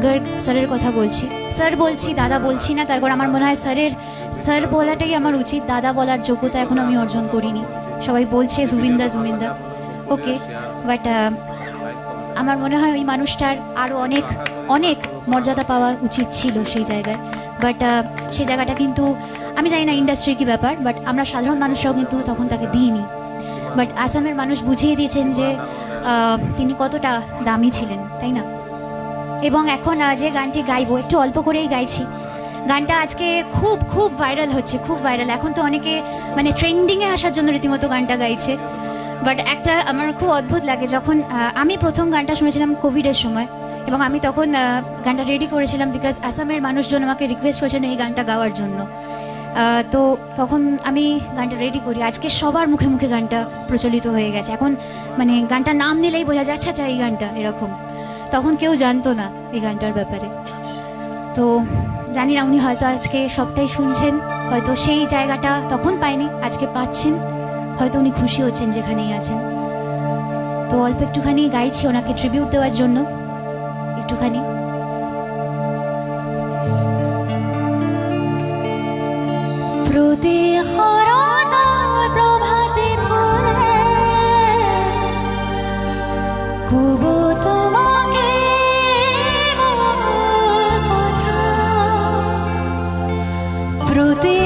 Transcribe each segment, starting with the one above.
গার্গ স্যারের কথা বলছি। স্যার বলছি, দাদা বলছি না। তারপর আমার মনে হয় স্যার বলাটাই আমার উচিত, দাদা বলার যোগ্যতা এখন আমি অর্জন করিনি। সবাই বলছে জুবিনদা জুবিনদা, ওকে, বাট আমার মনে হয় ওই মানুষটার আরও অনেক অনেক মর্যাদা পাওয়া উচিত ছিল সেই জায়গায়। বাট সেই জায়গাটা কিন্তু আমি জানি না ইন্ডাস্ট্রির কী ব্যাপার, বাট আমরা সাধারণ মানুষরাও কিন্তু তখন তাকে দিইনি। বাট আসামের মানুষ বুঝিয়ে দিয়েছেন যে তিনি কতটা দামি ছিলেন, তাই না? এবং এখন যে গানটি গাইবো, একটু অল্প করেই গাইছি। গানটা আজকে খুব খুব ভাইরাল হচ্ছে, খুব ভাইরাল। এখন তো অনেকে মানে ট্রেন্ডিংয়ে আসার জন্য রীতিমতো গানটা গাইছে। বাট একটা আমার খুব অদ্ভুত লাগে, যখন আমি প্রথম গানটা শুনেছিলাম কোভিডের সময়, এবং আমি তখন গানটা রেডি করেছিলাম বিকজ আসামের মানুষজন আমাকে রিকোয়েস্ট করেছেন এই গানটা গাওয়ার জন্য। তো তখন আমি গানটা রেডি করি। আজকে সবার মুখে মুখে গানটা প্রচলিত হয়ে গেছে। এখন মানে গানটার নাম নিলেই বোঝা যাচ্ছে আচ্ছা এই গানটা এরকম। তখন কেউ জানতো না এই গানটার ব্যাপারে। তো জানি না, উনি হয়তো আজকে সবটাই শুনছেন, হয়তো সেই জায়গাটা তখন পায়নি, আজকে পাচ্ছেন। হয়তো উনি খুশি হচ্ছেন যেখানেই আছেন। তো অল্প একটুখানি গাইছি ওনাকে ট্রিবিউট দেওয়ার জন্য, একটুখানি। প্রভাতে ভোরে কুবো তোমাকে কথা প্রতি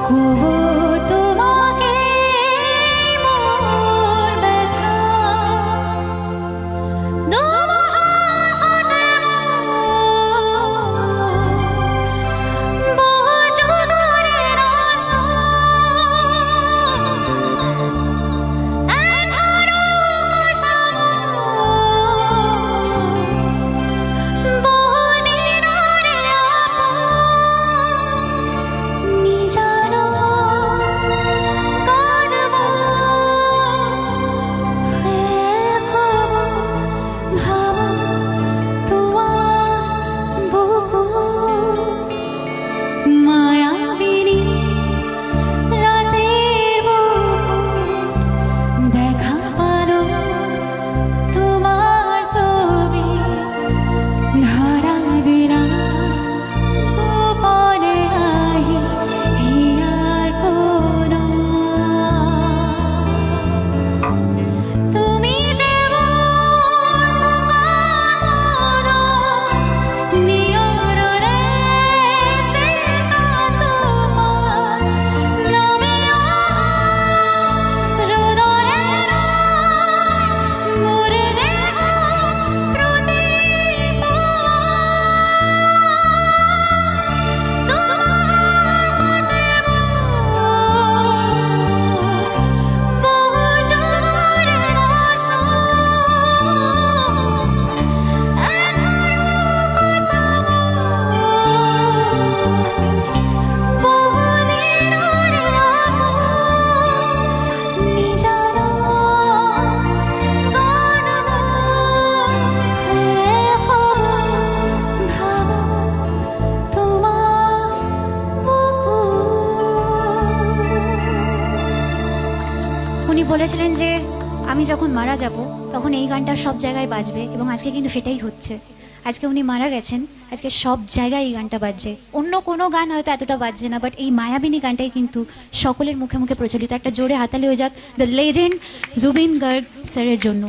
কুবো তোমাকে মোর ব্যথা উনি বলেছিলেন যে আমি যখন মারা যাব তখন এই গানটা সব জায়গায় বাজবে, এবং আজকে কিন্তু সেটাই হচ্ছে। আজকে উনি মারা গেছেন, আজকে সব জায়গায় এই গানটা বাজছে। অন্য কোনো গান হয়তো এতটা বাজছে না, বাট এই মায়াবিনী গানটাই কিন্তু সকলের মুখে মুখে প্রচলিত। একটা জোরে হাতালি হয়ে যাক দ্য লেজেন্ড জুবিন গার্গ স্যারের জন্য।